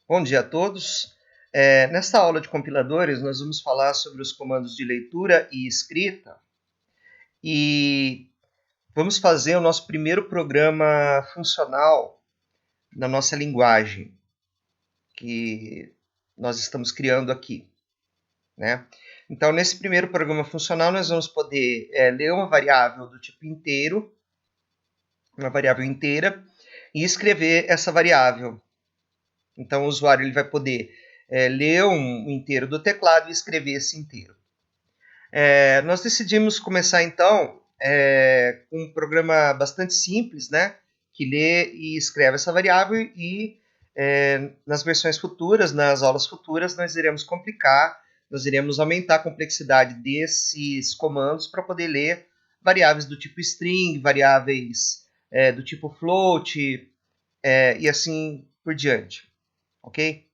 Bom dia a todos. Nesta aula de compiladores, nós vamos falar sobre os comandos de leitura e escrita e vamos fazer o nosso primeiro programa funcional na nossa linguagem que nós estamos criando aqui, né? Então, nesse primeiro programa funcional, nós vamos poder ler uma variável do tipo inteiro, uma variável inteira, e escrever essa variável. Então, o usuário ele vai poder ler um inteiro do teclado e escrever esse inteiro. Nós decidimos começar, então, com um programa bastante simples, né, que lê e escreve essa variável e nas versões futuras, nas aulas futuras, nós iremos complicar, nós iremos aumentar a complexidade desses comandos para poder ler variáveis do tipo string, variáveis do tipo float e assim por diante. Ok?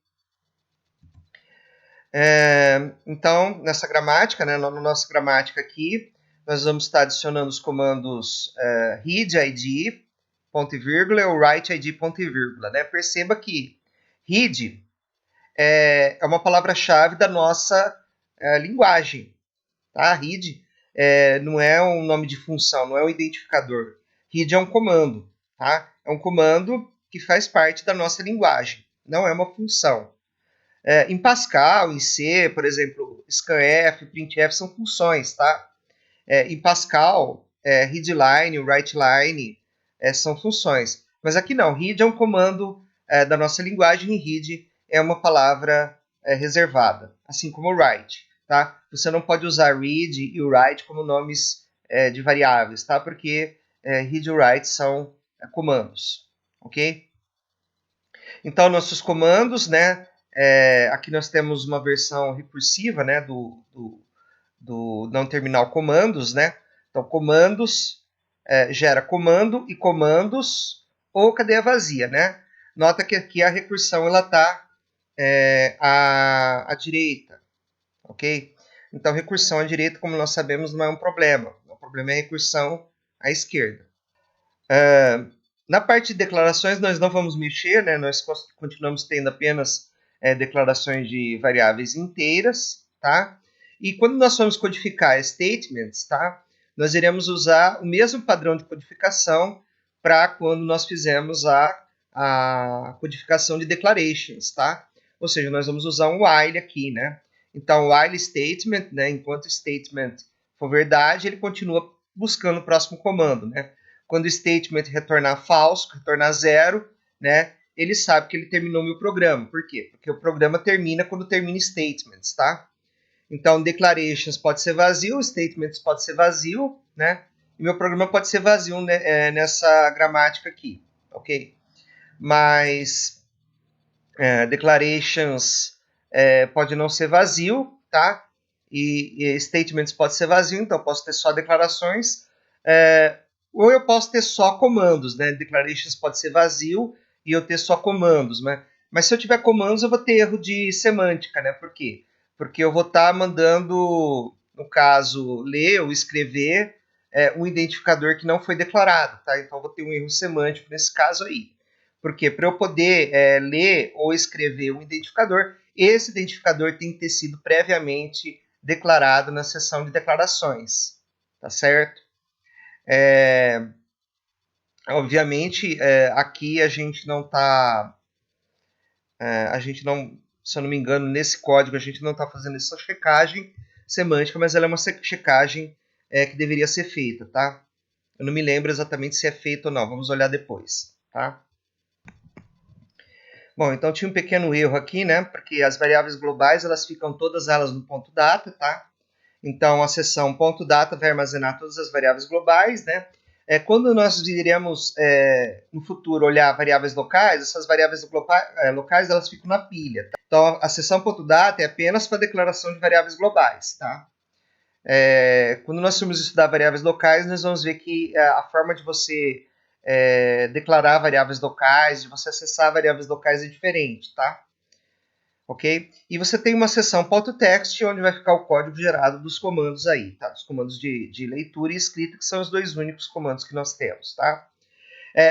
Então, nessa gramática, né, na nossa gramática aqui, nós vamos estar adicionando os comandos readID, ponto e vírgula, e o writeID, ponto e vírgula. Né? Perceba que read é uma palavra-chave da nossa linguagem. Tá? Read não é um nome de função, não é um identificador. Read é um comando. Tá? É um comando que faz parte da nossa linguagem, não é uma função. Em Pascal, em C, por exemplo, scanf, printf são funções, tá? Em Pascal, readline, writeline são funções. Mas aqui não, read é um comando da nossa linguagem e read é uma palavra reservada, assim como write, tá? Você não pode usar read e write como nomes de variáveis, tá? Porque read e write são comandos, ok? Então, nossos comandos, né? Aqui nós temos uma versão recursiva, né, do não terminal comandos, né? Então, comandos gera comando e comandos ou cadeia vazia, né? Nota que aqui a recursão ela está à direita, ok? Então, recursão à direita, como nós sabemos, não é um problema. O problema é a recursão à esquerda. Na parte de declarações, nós não vamos mexer, né? Nós continuamos tendo apenas declarações de variáveis inteiras, tá? E quando nós formos codificar statements, tá? Nós iremos usar o mesmo padrão de codificação para quando nós fizermos a codificação de declarations, tá? Ou seja, nós vamos usar um while aqui, né? Então, while statement, né? Enquanto statement for verdade, ele continua buscando o próximo comando, né? Quando o statement retornar falso, retornar zero, né, ele sabe que ele terminou meu programa. Por quê? Porque o programa termina quando termina statements, tá? Então, declarations pode ser vazio, statements pode ser vazio, né? E meu programa pode ser vazio nessa gramática aqui, ok? Mas declarations pode não ser vazio, tá? E statements pode ser vazio, então eu posso ter só declarações. Ou eu posso ter só comandos, né? Declarations pode ser vazio e eu ter só comandos, né? Mas se eu tiver comandos, eu vou ter erro de semântica, né? Por quê? Porque eu vou estar mandando, no caso, ler ou escrever um identificador que não foi declarado, tá? Então eu vou ter um erro semântico nesse caso aí. Porque para eu poder ler ou escrever um identificador, esse identificador tem que ter sido previamente declarado na seção de declarações, tá certo? Obviamente, aqui a gente não está, a gente não, se eu não me engano, nesse código a gente não está fazendo essa checagem semântica, mas ela é uma checagem que deveria ser feita, tá? Eu não me lembro exatamente se é feita ou não, vamos olhar depois, tá? Bom, então tinha um pequeno erro aqui, né? Porque as variáveis globais, elas ficam todas elas no ponto data, tá? Então, a seção ponto data vai armazenar todas as variáveis globais, né? Quando nós iremos, no futuro, olhar variáveis locais, essas variáveis locais, elas ficam na pilha. Tá? Então, a seção ponto data é apenas para declaração de variáveis globais, tá? Quando nós formos estudar variáveis locais, nós vamos ver que a forma de você declarar variáveis locais, de você acessar variáveis locais é diferente, tá? Ok? E você tem uma seção .text, onde vai ficar o código gerado dos comandos aí, tá? Os comandos de leitura e escrita, que são os dois únicos comandos que nós temos, tá?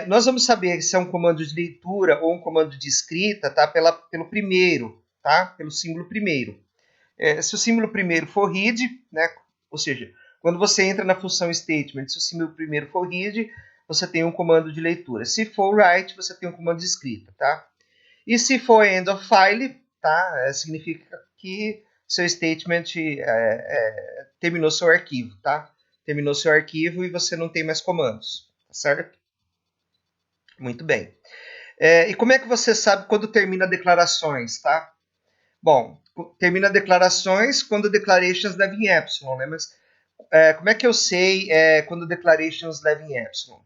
Nós vamos saber se é um comando de leitura ou um comando de escrita, tá? Pelo primeiro, tá? Pelo símbolo primeiro. Se o símbolo primeiro for read, né? Ou seja, quando você entra na função statement, se o símbolo primeiro for read, você tem um comando de leitura. Se for write, você tem um comando de escrita, tá? E se for end of file, tá? Significa que seu statement terminou seu arquivo, tá? Terminou seu arquivo e você não tem mais comandos, tá certo? Muito bem. E como é que você sabe quando termina declarações, tá? Bom, termina declarações quando declarations levam em epsilon, né? Mas como é que eu sei quando declarations levam em epsilon?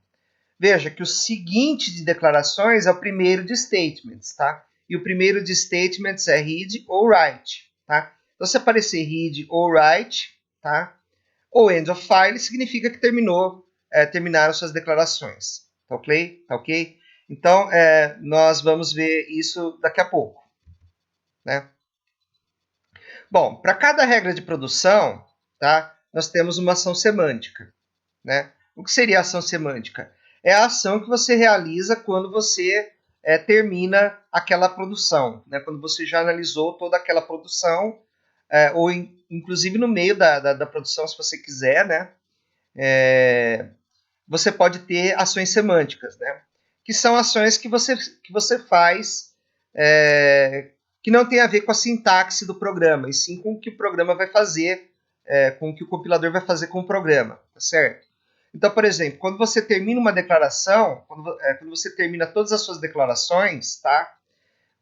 Veja que o seguinte de declarações é o primeiro de statements, tá? E o primeiro de statements é read ou write, tá? Então, se aparecer read ou write, tá? Ou end of file, significa que terminaram suas declarações. Tá ok? Tá ok? Então, nós vamos ver isso daqui a pouco, né? Bom, para cada regra de produção, tá? Nós temos uma ação semântica, né? O que seria a ação semântica? É a ação que você realiza quando você termina aquela produção, né? Quando você já analisou toda aquela produção, ou inclusive no meio da produção, se você quiser, né? Você pode ter ações semânticas, né? Que são ações que você faz que não tem a ver com a sintaxe do programa, e sim com o que o programa vai fazer, com o que o compilador vai fazer com o programa, tá certo? Então, por exemplo, quando você termina uma declaração, quando você termina todas as suas declarações, tá?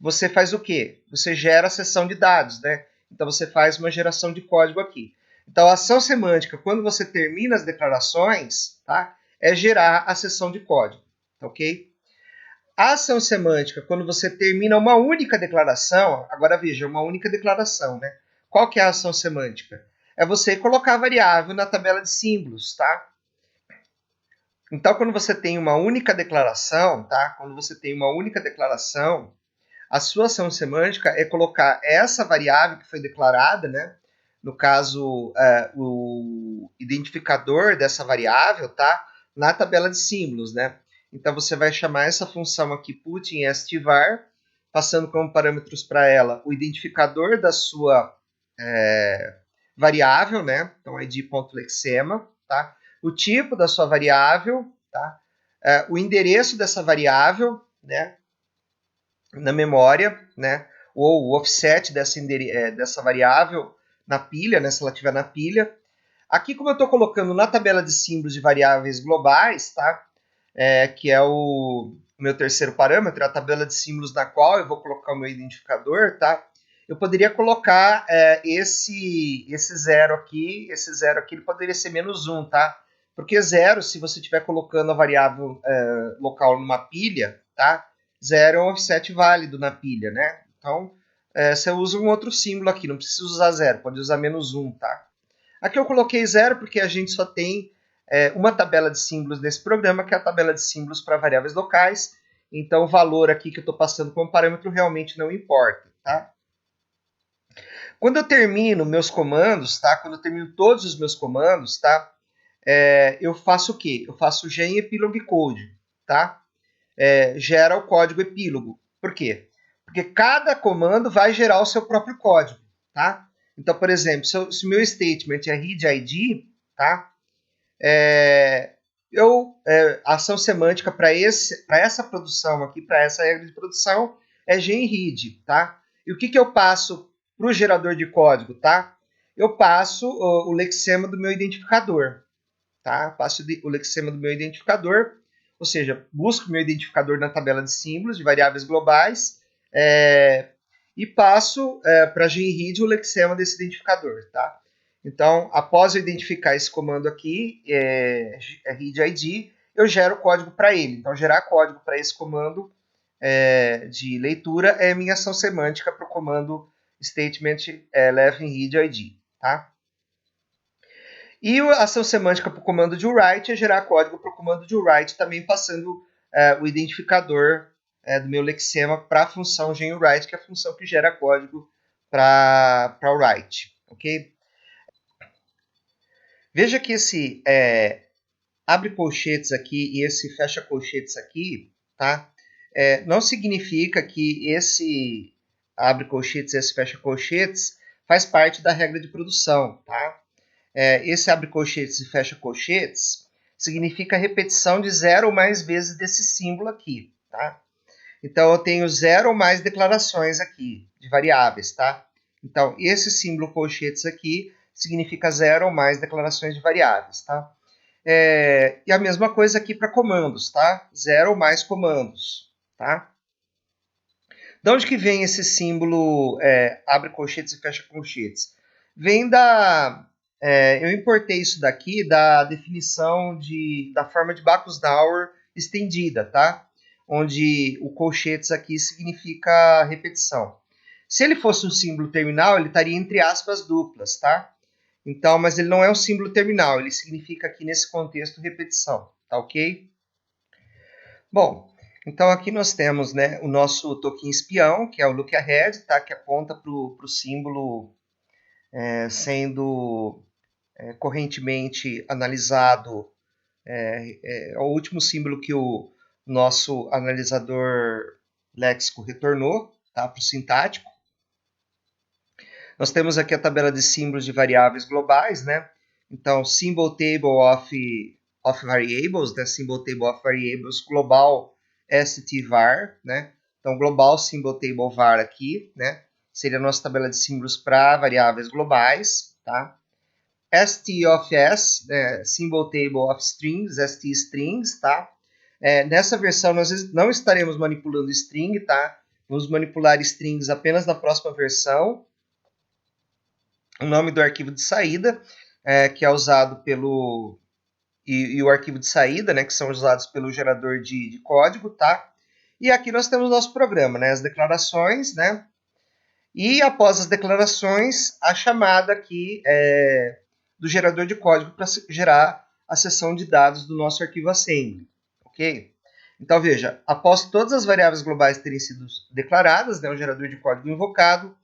Você faz o quê? Você gera a seção de dados, né? Então você faz uma geração de código aqui. Então a ação semântica, quando você termina as declarações, tá? É gerar a seção de código, tá ok? A ação semântica, quando você termina uma única declaração, agora veja, uma única declaração, né? Qual que é a ação semântica? É você colocar a variável na tabela de símbolos, tá? Então, quando você tem uma única declaração, tá? Quando você tem uma única declaração, a sua ação semântica é colocar essa variável que foi declarada, né? No caso, o identificador dessa variável, tá? Na tabela de símbolos, né? Então, você vai chamar essa função aqui, put em stvar, passando como parâmetros para ela o identificador da sua variável, né? Então, id.lexema, tá? O tipo da sua variável, tá? O endereço dessa variável, né? Na memória, né? Ou o offset dessa variável na pilha, né? Se ela estiver na pilha. Aqui, como eu estou colocando na tabela de símbolos de variáveis globais, tá? Que é o meu terceiro parâmetro, a tabela de símbolos na qual eu vou colocar o meu identificador, tá? Eu poderia colocar esse zero aqui, ele poderia ser -1, tá? Porque zero, se você estiver colocando a variável local numa pilha, tá? Zero é um offset válido na pilha, né? Então, você usa um outro símbolo aqui, não precisa usar zero, pode usar -1, tá? Aqui eu coloquei zero porque a gente só tem uma tabela de símbolos nesse programa, que é a tabela de símbolos para variáveis locais. Então, o valor aqui que eu estou passando como parâmetro realmente não importa, tá? Quando eu termino meus comandos, tá? Quando eu termino todos os meus comandos, tá? Eu faço o quê? Eu faço gen epilogue code, tá? Gera o código epílogo. Por quê? Porque cada comando vai gerar o seu próprio código, tá? Então, por exemplo, se o meu statement é readID, tá? A ação semântica para essa produção aqui, para essa regra de produção, é genread, tá? E o que eu passo para o gerador de código, tá? Eu passo o lexema do meu identificador, tá? Passo o lexema do meu identificador, ou seja, busco o meu identificador na tabela de símbolos de variáveis globais e passo para genread o lexema desse identificador, tá? Então, após eu identificar esse comando aqui, readID, eu gero código para ele. Então, gerar código para esse comando de leitura é a minha ação semântica para o comando statement left in readID, tá? E a ação semântica para o comando de write é gerar código para o comando de write, também passando o identificador do meu lexema para a função genWrite, que é a função que gera código para o write, ok? Veja que abre colchetes aqui e esse fecha colchetes aqui, tá? Não significa que esse abre colchetes e esse fecha colchetes faz parte da regra de produção, tá? Esse abre colchetes e fecha colchetes significa repetição de 0 ou mais vezes desse símbolo aqui, tá? Então, eu tenho 0 ou mais declarações aqui de variáveis, tá? Então, esse símbolo colchetes aqui significa 0 ou mais declarações de variáveis, tá? E a mesma coisa aqui para comandos, tá? 0 ou mais comandos, tá? De onde que vem esse símbolo abre colchetes e fecha colchetes? Vem eu importei isso daqui da definição da forma de Backus-Naur estendida, tá? Onde o colchetes aqui significa repetição. Se ele fosse um símbolo terminal, ele estaria entre aspas duplas, tá? Então, mas ele não é um símbolo terminal, ele significa aqui nesse contexto repetição, tá ok? Bom, então aqui nós temos, né, o nosso token espião, que é o look ahead, tá, que aponta para o símbolo sendo correntemente analisado, é o último símbolo que o nosso analisador léxico retornou, tá, para o sintático. Nós temos aqui a tabela de símbolos de variáveis globais, né? Então, symbol table of variables, né? Symbol table of variables global stvar, né? Então, global symbol table var aqui, né? Seria a nossa tabela de símbolos para variáveis globais, tá? st of s, né? Symbol table of strings, st strings, tá? Nessa versão nós não estaremos manipulando string, tá? Vamos manipular strings apenas na próxima versão. O nome do arquivo de saída, que é usado pelo... E o arquivo de saída, né, que são usados pelo gerador de código, tá? E aqui nós temos o nosso programa, né, as declarações, né? E após as declarações, a chamada aqui do gerador de código para gerar a seção de dados do nosso arquivo assembly, ok? Então veja, após todas as variáveis globais terem sido declaradas, né, o gerador de código invocado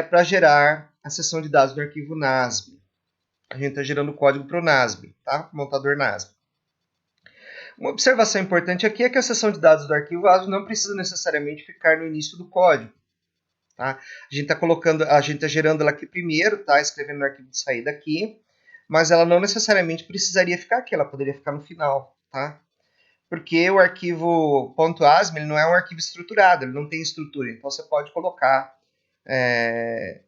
para gerar a seção de dados do arquivo NASB. A gente está gerando o código para o NASB, tá? Montador NASB. Uma observação importante aqui é que a seção de dados do arquivo ASB não precisa necessariamente ficar no início do código. Tá? A gente está gerando ela aqui primeiro, tá? Escrevendo no arquivo de saída aqui, mas ela não necessariamente precisaria ficar aqui, ela poderia ficar no final, tá? Porque o arquivo .asm ele não é um arquivo estruturado, ele não tem estrutura, então você pode colocar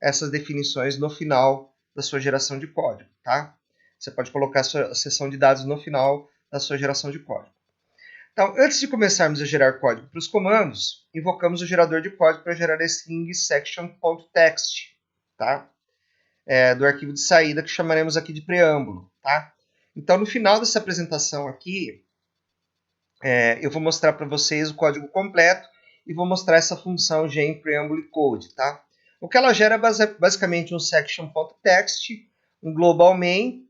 essas definições no final da sua geração de código, tá? Você pode colocar a seção de dados no final da sua geração de código. Então, antes de começarmos a gerar código para os comandos, invocamos o gerador de código para gerar a string section.txt, tá? Do arquivo de saída que chamaremos aqui de preâmbulo, tá? Então, no final dessa apresentação aqui, eu vou mostrar para vocês o código completo e vou mostrar essa função genPreambleCode, tá? O que ela gera é basicamente um section.txt, um global main,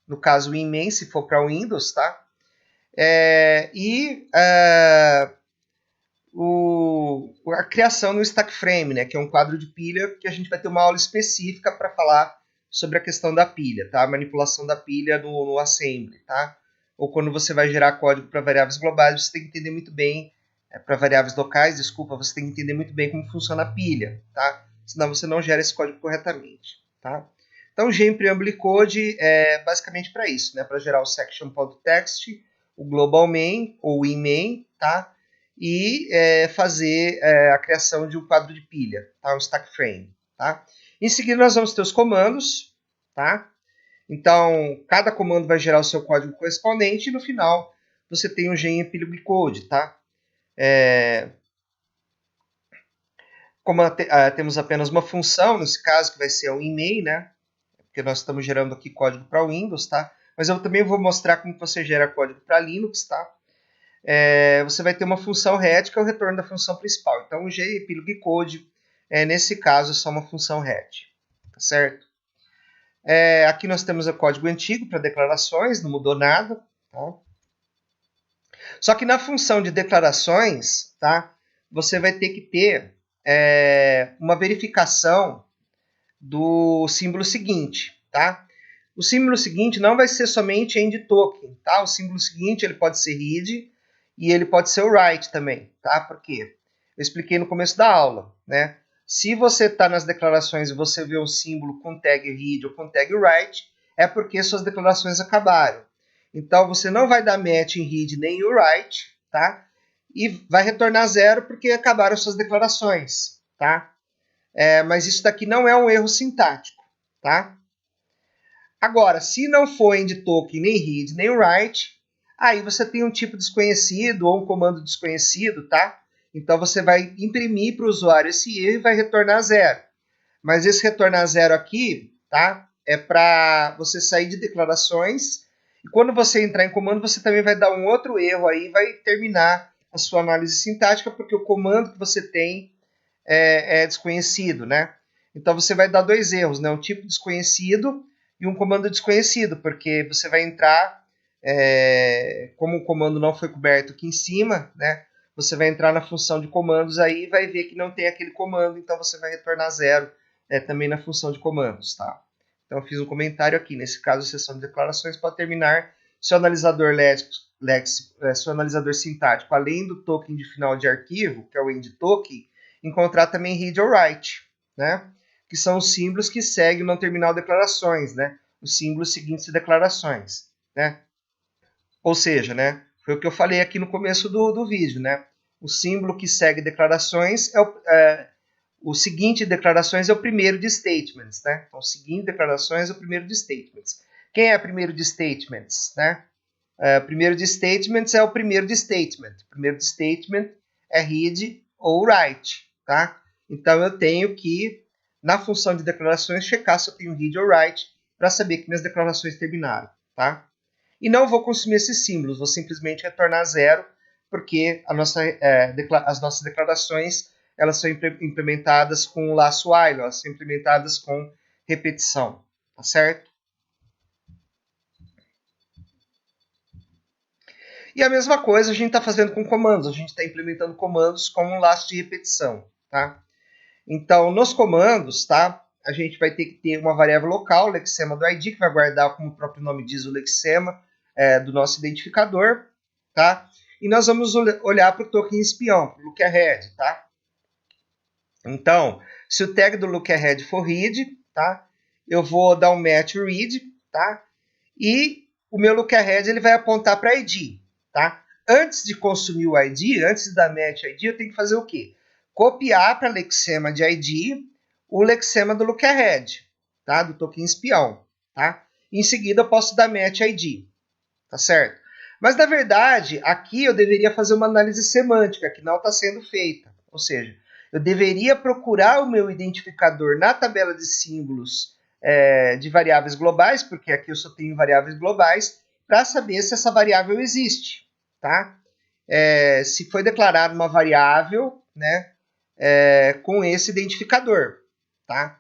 no caso o inmain, se for para Windows, tá? A criação no stack frame, né, que é um quadro de pilha que a gente vai ter uma aula específica para falar sobre a questão da pilha, tá? A manipulação da pilha no assembly, tá? Ou quando você vai gerar código para variáveis globais, você tem que entender muito bem, para variáveis locais, desculpa, você tem que entender muito bem como funciona a pilha, tá? Senão você não gera esse código corretamente, tá? Então, o genPreambleCode é basicamente para isso, né? Para gerar o section.txt, o global main ou o inmain, tá? E fazer a criação de um quadro de pilha, tá? Um stack frame, tá? Em seguida, nós vamos ter os comandos, tá? Então, cada comando vai gerar o seu código correspondente e no final você tem o genEpilogCode, tá? Como temos apenas uma função, nesse caso que vai ser o inmain, né? Porque nós estamos gerando aqui código para Windows, tá? Mas eu também vou mostrar como você gera código para Linux, tá? Você vai ter uma função RET, que é o retorno da função principal. Então, o genEpilogCode, nesse caso, é só uma função RET, tá certo? Aqui nós temos o código antigo para declarações, não mudou nada, tá? Só que na função de declarações, tá? Você vai ter que ter uma verificação do símbolo seguinte, tá? O símbolo seguinte não vai ser somente end token, tá? O símbolo seguinte ele pode ser read e ele pode ser o write também, tá? Por quê? Eu expliquei no começo da aula, né? Se você está nas declarações e você vê um símbolo com tag read ou com tag write, é porque suas declarações acabaram. Então você não vai dar match em read nem em write, tá? E vai retornar 0 porque acabaram suas declarações, tá? Mas isso daqui não é um erro sintático, tá? Agora, se não for end token, nem read, nem write, aí você tem um tipo desconhecido ou um comando desconhecido, tá? Então você vai imprimir para o usuário esse erro e vai retornar 0. Mas esse retornar 0 aqui, tá? É para você sair de declarações. E quando você entrar em comando, você também vai dar um outro erro aí, vai terminar a sua análise sintática, porque o comando que você tem é desconhecido, né? Então você vai dar dois erros, né? Um tipo desconhecido e um comando desconhecido, porque você vai entrar, como o comando não foi coberto aqui em cima, né? Você vai entrar na função de comandos aí e vai ver que não tem aquele comando, então você vai retornar 0 também na função de comandos, tá? Então eu fiz um comentário aqui, nesse caso a seção de declarações pode terminar se o analisador se o analisador sintático, além do token de final de arquivo, que é o end token, encontrar também read ou write, né? Que são os símbolos que seguem no terminal declarações, né? Os símbolos seguintes de declarações, né? Ou seja, né? Foi o que eu falei aqui no começo do vídeo, né? O símbolo que segue declarações o seguinte de declarações é o primeiro de statements, né? Então, o seguinte de declarações é o primeiro de statements. Quem é o primeiro de statements, né? Primeiro de statements é o primeiro de statement. O primeiro de statement é read ou write, tá? Então eu tenho que, na função de declarações, checar se eu tenho read ou write para saber que minhas declarações terminaram, tá? E não vou consumir esses símbolos, vou simplesmente retornar 0, porque as nossas declarações elas são implementadas com o laço while, elas são implementadas com repetição, tá certo? E a mesma coisa a gente está fazendo com comandos. A gente está implementando comandos como um laço de repetição, tá? Então, nos comandos, tá? A gente vai ter que ter uma variável local, o lexema do ID, que vai guardar, como o próprio nome diz, o lexema do nosso identificador, tá? E nós vamos olhar para o token espião, para o lookahead, tá? Então, se o tag do lookahead for read, tá? Eu vou dar um match read, tá? E o meu lookahead ele vai apontar para ID, tá? Antes de consumir o ID, antes de dar match ID, eu tenho que fazer o quê? Copiar para lexema de ID o lexema do lookahead, tá? Do token espião, tá? Em seguida eu posso dar match ID, tá certo? Mas na verdade, aqui eu deveria fazer uma análise semântica que não está sendo feita. Ou seja, eu deveria procurar o meu identificador na tabela de símbolos de variáveis globais, porque aqui eu só tenho variáveis globais, para saber se essa variável existe, tá? Se foi declarada uma variável, né, com esse identificador, tá?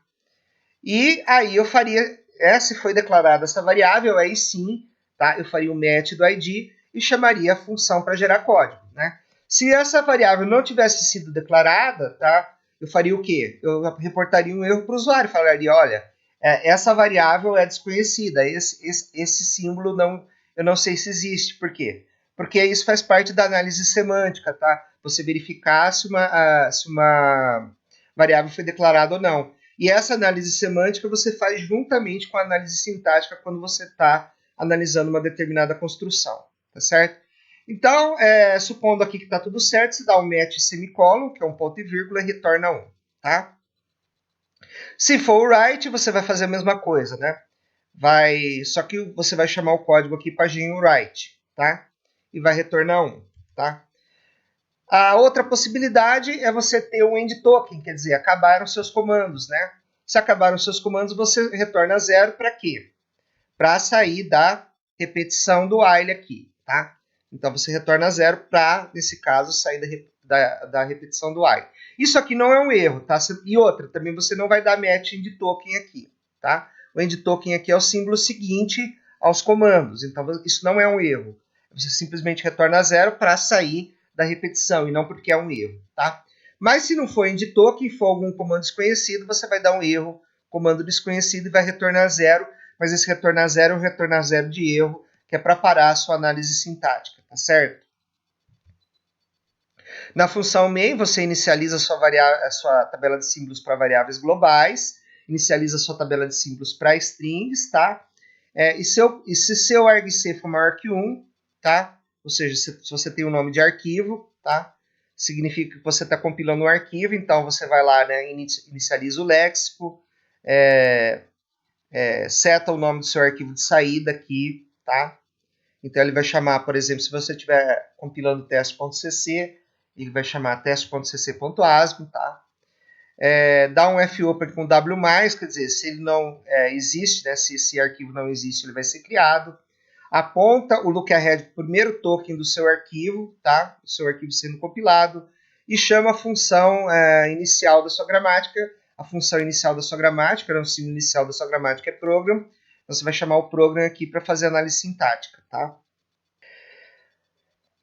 E aí eu faria, se foi declarada essa variável, aí sim, tá? Eu faria o match do ID e chamaria a função para gerar código, né? Se essa variável não tivesse sido declarada, tá? Eu faria o quê? Eu reportaria um erro para o usuário, falaria, olha, essa variável é desconhecida, esse símbolo eu não sei se existe. Por quê? Porque isso faz parte da análise semântica, tá? Você verificar se uma variável foi declarada ou não. E essa análise semântica você faz juntamente com a análise sintática quando você está analisando uma determinada construção, tá certo? Então, supondo aqui que está tudo certo, você dá um match semicolon, que é um ponto e vírgula, e retorna 1, tá? Se for o write, você vai fazer a mesma coisa, né? Só que você vai chamar o código aqui paginho write, tá? E vai retornar 1, tá? A outra possibilidade é você ter um end token, quer dizer, acabaram seus comandos, né? Se acabaram seus comandos, você retorna 0 para quê? Para sair da repetição do while aqui, tá? Então você retorna 0 para, nesse caso, sair da repetição do while. Isso aqui não é um erro, tá? E outra, também você não vai dar match end token aqui, tá? O end token aqui é o símbolo seguinte aos comandos, então isso não é um erro. Você simplesmente retorna 0 para sair da repetição e não porque é um erro, tá? Mas se não for end token e for algum comando desconhecido, você vai dar um erro, comando desconhecido, e vai retornar 0 mas esse retornar zero é um retornar zero de erro, que é para parar a sua análise sintática, tá certo? Na função main, você inicializa a sua tabela de símbolos para variáveis globais, inicializa a sua tabela de símbolos para strings, tá? E se seu argc for maior que 1, tá? Ou seja, se você tem o nome de arquivo, tá? Significa que você está compilando um arquivo, então você vai lá, né, inicializa o léxico, seta o nome do seu arquivo de saída aqui, tá? Então ele vai chamar, por exemplo, se você estiver compilando teste.cc, ele vai chamar teste.cc.asm, tá? Dá um fopen com W+, quer dizer, se ele não existe, né, se esse arquivo não existe, ele vai ser criado. Aponta o lookahead para o primeiro token do seu arquivo, tá? Do seu arquivo sendo compilado, e chama a função inicial da sua gramática. A função inicial da sua gramática, né, o símbolo inicial da sua gramática é program. Então você vai chamar o program aqui para fazer análise sintática, tá?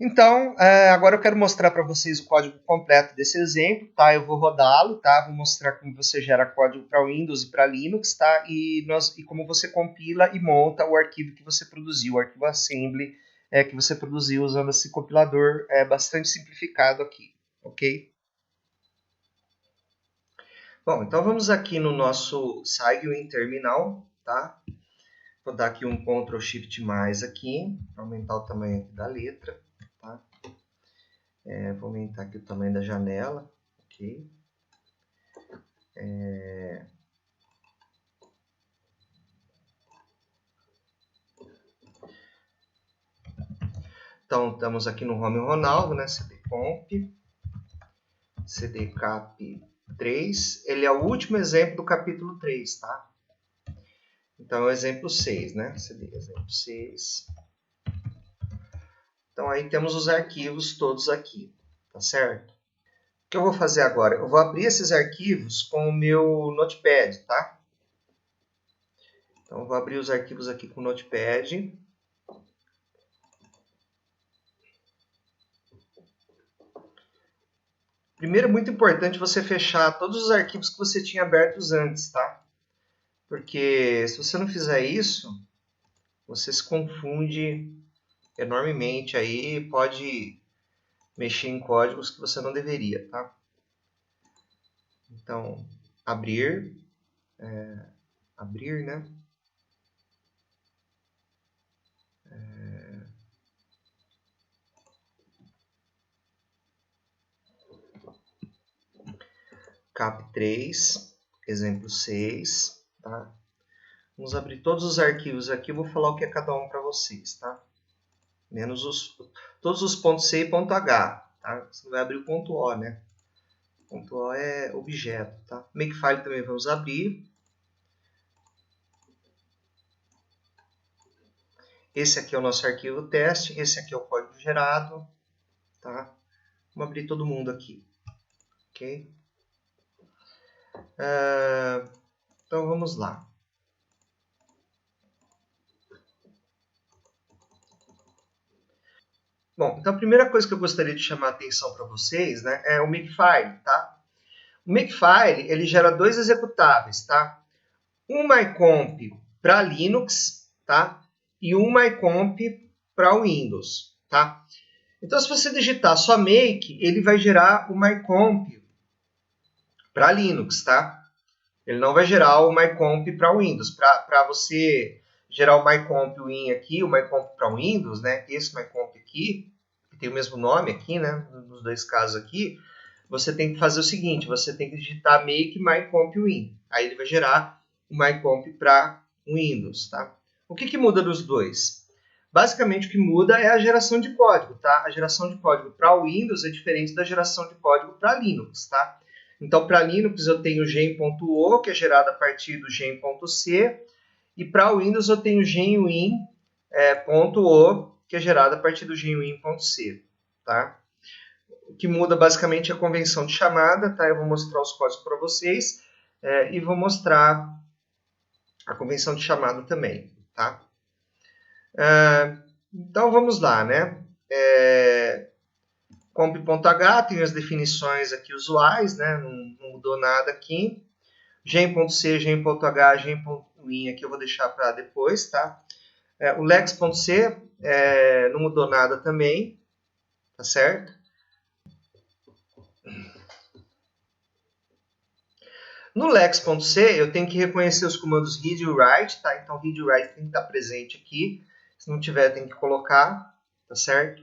Então, agora eu quero mostrar para vocês o código completo desse exemplo, tá? Eu vou rodá-lo, tá? Vou mostrar como você gera código para Windows e para Linux, tá? E como você compila e monta o arquivo que você produziu, o arquivo assembly que você produziu usando esse compilador bastante simplificado aqui, ok? Bom, então vamos aqui no nosso SideWin Terminal, tá? Vou dar aqui um Ctrl Shift mais aqui, para aumentar o tamanho aqui da letra, tá? Vou aumentar aqui o tamanho da janela, ok? Então, estamos aqui no Home Ronaldo, né? cdcomp, cdcap3. Ele é o último exemplo do capítulo 3, tá? Então, é o exemplo 6, né? cd exemplo 6. Então, aí temos os arquivos todos aqui, tá certo? O que eu vou fazer agora? Eu vou abrir esses arquivos com o meu Notepad, tá? Então, eu vou abrir os arquivos aqui com o Notepad. Primeiro, muito importante você fechar todos os arquivos que você tinha abertos antes, tá? Porque se você não fizer isso, você se confunde enormemente aí, pode mexer em códigos que você não deveria, tá? Então, abrir, né? Cap3, exemplo 6, tá? Vamos abrir todos os arquivos aqui, eu vou falar o que é cada um para vocês, tá? Menos todos os pontos C e ponto H, tá? Você não vai abrir o ponto O, né? O ponto O é objeto, tá? Makefile também vamos abrir. Esse aqui é o nosso arquivo teste, esse aqui é o código gerado, tá? Vamos abrir todo mundo aqui, ok? Então vamos lá. Bom, então a primeira coisa que eu gostaria de chamar a atenção para vocês, né, é o Makefile, tá? O Makefile, ele gera dois executáveis, tá? Um mycomp para Linux, tá? E um mycomp para Windows, tá? Então, se você digitar só make, ele vai gerar o mycomp para Linux, tá? Ele não vai gerar o mycomp para Windows. Para você gerar o mycomp win aqui, o mycomp para Windows, né? Esse mycomp aqui, que tem o mesmo nome aqui, né? Nos dois casos aqui, você tem que fazer o seguinte, você tem que digitar make mycomp win. Aí ele vai gerar o mycomp para Windows, tá? O que muda dos dois? Basicamente, o que muda é a geração de código, tá? A geração de código para Windows é diferente da geração de código para Linux, tá? Então, para Linux eu tenho gen.o, que é gerado a partir do gen.c, e para Windows eu tenho genwin.o, que é gerado a partir do genwin.c, tá? O que muda basicamente é a convenção de chamada, tá? Eu vou mostrar os códigos para vocês e vou mostrar a convenção de chamada também, tá? Então vamos lá, né? Comp.h tem as definições aqui usuais, né? Não mudou nada aqui. Gen.c, gen.h, o in aqui eu vou deixar para depois, tá? O lex.c não mudou nada também, tá certo? No lex.c eu tenho que reconhecer os comandos read e write, tá? Então read e write tem que estar presente aqui. Se não tiver, tem que colocar, tá certo?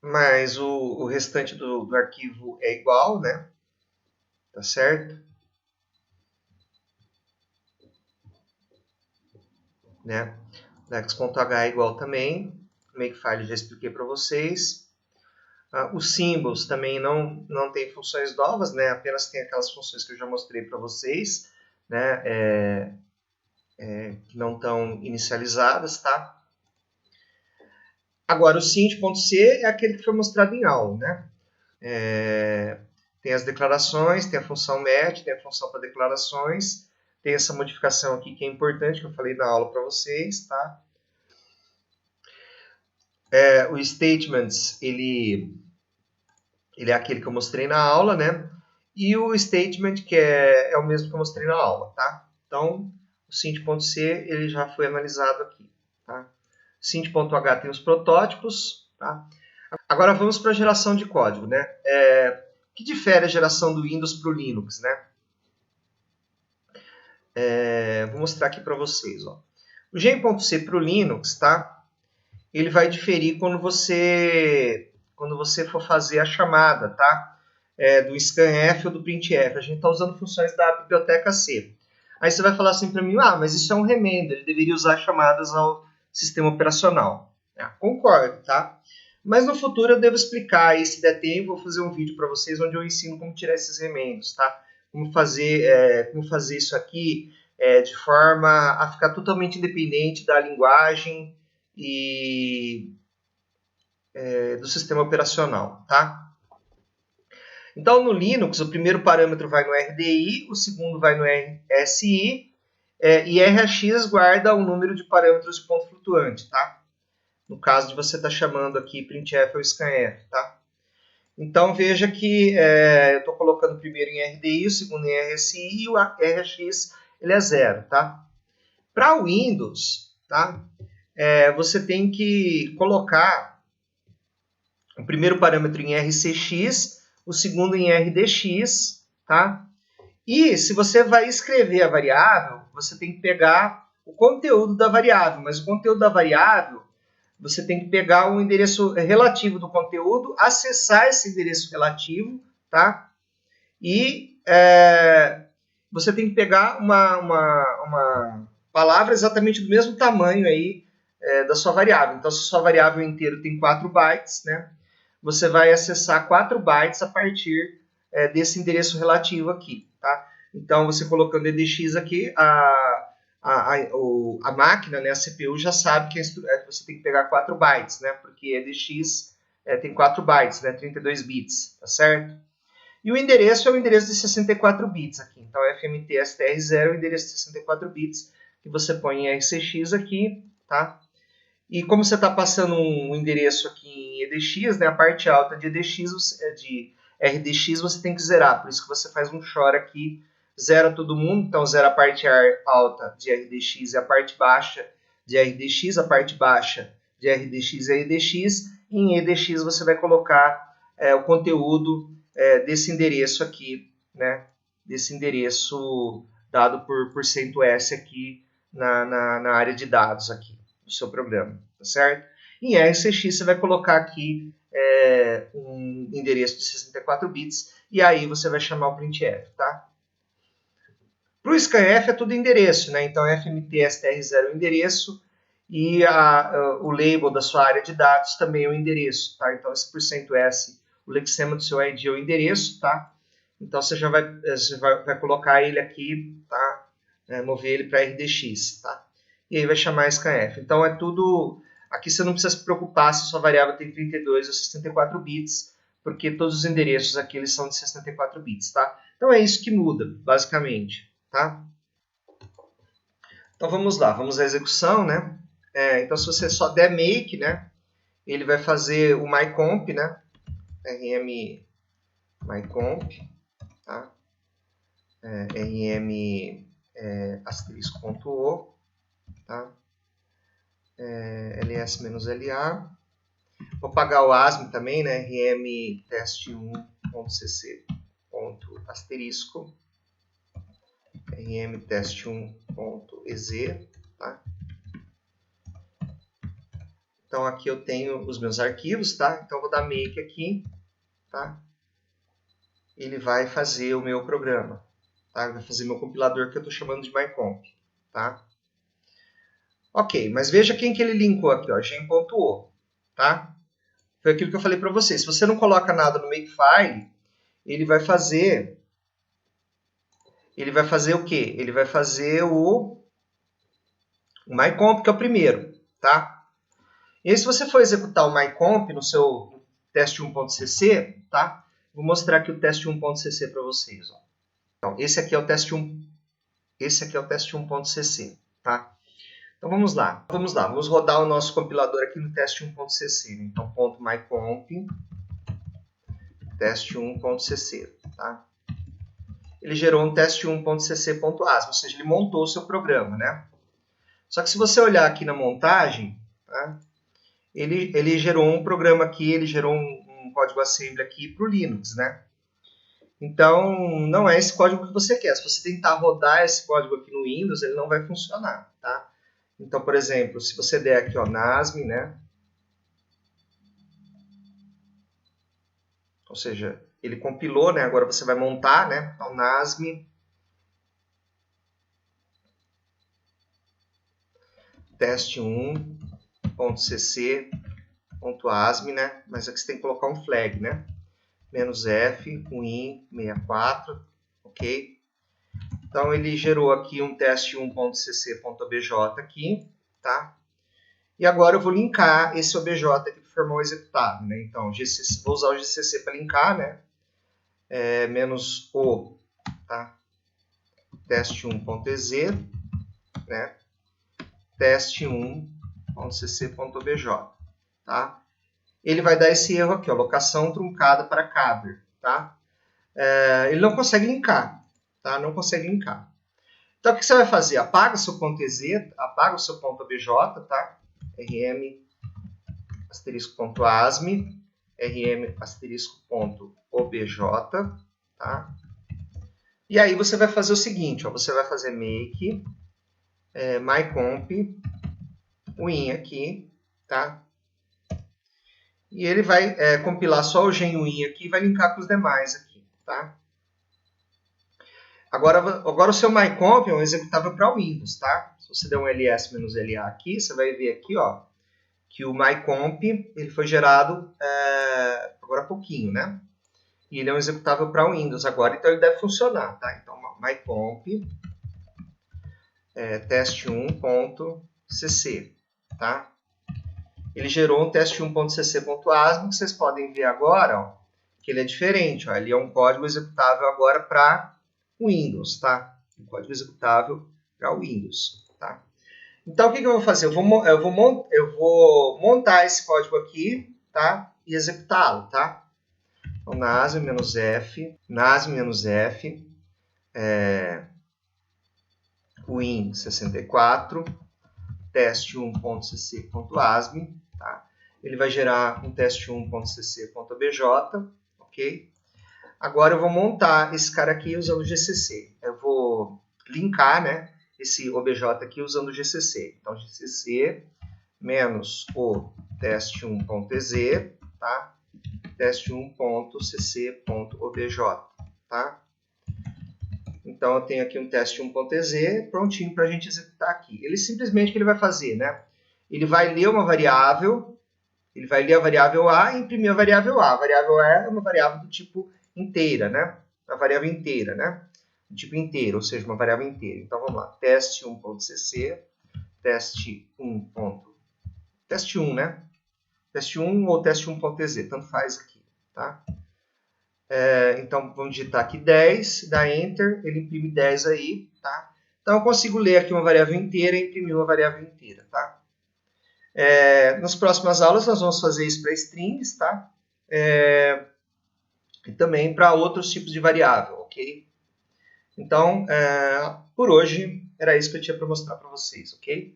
Mas o restante do arquivo é igual, né? Tá certo? Né? Lex.h é igual também. Makefile já expliquei para vocês. Os symbols também não tem funções novas, né? Apenas tem aquelas funções que eu já mostrei para vocês, né? Que não estão inicializadas, tá? Agora, o Cint.c é aquele que foi mostrado em aula, né? Tem as declarações, tem a função met, tem a função para declarações, tem essa modificação aqui que é importante, que eu falei na aula para vocês, tá? O statements, ele é aquele que eu mostrei na aula, né? E o statement, que é o mesmo que eu mostrei na aula, tá? Então, o Cint.c, ele já foi analisado aqui, tá? Cint.h tem os protótipos, tá? Agora vamos para a geração de código, né? O que difere a geração do Windows para o Linux, né? Vou mostrar aqui para vocês, ó. O Gen.c para o Linux, tá? Ele vai diferir quando você for fazer a chamada, tá? Do scanf ou do printf. A gente está usando funções da biblioteca C. Aí você vai falar assim para mim, mas isso é um remendo, ele deveria usar chamadas ao sistema operacional. Concordo, tá? Mas no futuro eu devo explicar, e se der tempo, vou fazer um vídeo para vocês onde eu ensino como tirar esses remendos, tá? Como fazer isso aqui de forma a ficar totalmente independente da linguagem e do sistema operacional, tá? Então, no Linux, o primeiro parâmetro vai no RDI, o segundo vai no RSI, e RAX guarda o número de parâmetros de ponto flutuante, tá? No caso de você estar chamando aqui printf ou scanf, tá? Então, veja que eu estou colocando o primeiro em RDI, o segundo em RSI, e o RAX ele é 0, tá? Para o Windows, tá? Você tem que colocar o primeiro parâmetro em RCX, o segundo em RDX, tá? E se você vai escrever a variável, você tem que pegar o conteúdo da variável, mas o conteúdo da variável, você tem que pegar o endereço relativo do conteúdo, acessar esse endereço relativo, tá? E você tem que pegar uma palavra exatamente do mesmo tamanho aí da sua variável. Então, se a sua variável inteira tem 4 bytes, né? Você vai acessar 4 bytes a partir desse endereço relativo aqui, tá? Então, você colocando EDX aqui, a máquina, né, a CPU, já sabe que você tem que pegar 4 bytes, né? Porque EDX tem 4 bytes, né? 32 bits, tá certo? E o endereço é o endereço de 64 bits aqui. Então, FMT-STR0 é o endereço de 64 bits que você põe em RCX aqui, tá? E como você está passando um endereço aqui em EDX, né, a parte alta de RDX você tem que zerar. Por isso que você faz um XOR aqui, zera todo mundo. Então, zera a parte alta de RDX e a parte baixa de RDX, a parte baixa de RDX e EDX. E em EDX você vai colocar o conteúdo desse endereço aqui, né, desse endereço dado por %S aqui na área de dados aqui do seu programa, tá certo? Em RCX você vai colocar aqui um endereço de 64 bits e aí você vai chamar o printf, tá? Para o scanf é tudo endereço, né? Então FMT-STR0 é o endereço e o label da sua área de dados também é o endereço, tá? Então esse %S, o lexema do seu ID é o endereço, tá? Então você já vai colocar ele aqui, tá? Mover ele para RDX, tá? E aí vai chamar scanf. Então é tudo... Aqui você não precisa se preocupar se a sua variável tem 32 ou 64 bits, porque todos os endereços aqui eles são de 64 bits, tá? Então é isso que muda, basicamente, tá? Então vamos lá, vamos à execução, né? Então se você só der make, né? Ele vai fazer o mycomp, né? rm mycomp, tá? rm asterisco.o, tá? ls-la. Vou pagar o ASM também, né? rm test1.cc.asterisco, rm test1.ez, tá? Então aqui eu tenho os meus arquivos, tá? Então eu vou dar make aqui, tá? Ele vai fazer o meu programa, tá? Vai fazer meu compilador que eu estou chamando de mycomp, tá? Ok, mas veja quem que ele linkou aqui, ó, gen.o, tá? Foi aquilo que eu falei para vocês. Se você não coloca nada no makefile, ele vai fazer o quê? Ele vai fazer o mycomp, que é o primeiro, tá? E aí, se você for executar o mycomp no seu teste1.cc, tá? Vou mostrar aqui o teste1.cc para vocês, ó. Então, esse aqui é o teste1, esse aqui é o teste1.cc, tá? Então vamos lá. Vamos rodar o nosso compilador aqui no teste1.cc. Então, .mycomp teste1.cc, tá? Ele gerou um teste1.cc.asm, ou seja, ele montou o seu programa, né? Só que se você olhar aqui na montagem, tá? Ele gerou um programa aqui, ele gerou um código assembly aqui para o Linux, né? Então, não é esse código que você quer. Se você tentar rodar esse código aqui no Windows, ele não vai funcionar, tá? Então, por exemplo, se você der aqui, ó, NASM, né? Ou seja, ele compilou, né? Agora você vai montar, né? Então, NASM teste1.cc.asm, né? Mas aqui você tem que colocar um flag, né? -f, win64, ok? Então, ele gerou aqui um teste1.cc.obj aqui, tá? E agora eu vou linkar esse obj aqui para formar o executável, né? Então, GCC, vou usar o GCC para linkar, né? -o, tá? teste1.ez, né? teste1.cc.obj, tá? Ele vai dar esse erro aqui, ó, locação truncada para caber, tá? Ele não consegue linkar, tá? Não consegue linkar. Então, o que você vai fazer? Apaga o seu .ez, apaga o seu .obj, tá? rm *asm, rm *obj, tá? E aí você vai fazer o seguinte, ó, você vai fazer make mycomp win aqui, tá? E ele vai compilar só o gen win aqui e vai linkar com os demais aqui, tá? Agora o seu mycomp é um executável para Windows, tá? Se você der um ls-la aqui, você vai ver aqui, ó, que o mycomp ele foi gerado agora há pouquinho, né? E ele é um executável para Windows agora, então ele deve funcionar, tá? Então, mycomp teste1.cc, tá? Ele gerou um teste1.cc.asm, que vocês podem ver agora, ó, que ele é diferente, ó, ele é um código executável agora para Windows, tá? Um código executável para Windows, tá? Então, o que eu vou fazer? Eu vou montar esse código aqui, tá? E executá-lo, tá? Então, nasm-f, win64, teste1.cc.asm, tá? Ele vai gerar um teste1.cc.obj, ok? Agora eu vou montar esse cara aqui usando o GCC. Eu vou linkar, né, esse obj aqui usando o GCC. Então, GCC menos o teste1.ez, tá? teste1.cc.obj, tá? Então, eu tenho aqui um teste1.ez prontinho para a gente executar aqui. Ele simplesmente, o que ele vai fazer, né? Ele vai ler uma variável, ele vai ler a variável A e imprimir a variável A. A variável A é uma variável do tipo inteira, né? Uma variável inteira, né? Do tipo inteiro, ou seja, uma variável inteira. Então, vamos lá. Teste1.cc, teste1, né? Teste1 ou teste1.ez, tanto faz aqui, tá? Então, vamos digitar aqui 10, dá Enter, ele imprime 10 aí, tá? Então, eu consigo ler aqui uma variável inteira e imprimir uma variável inteira, tá? Nas próximas aulas, nós vamos fazer isso para strings, tá? E também para outros tipos de variável, ok? Então, por hoje era isso que eu tinha para mostrar para vocês, ok?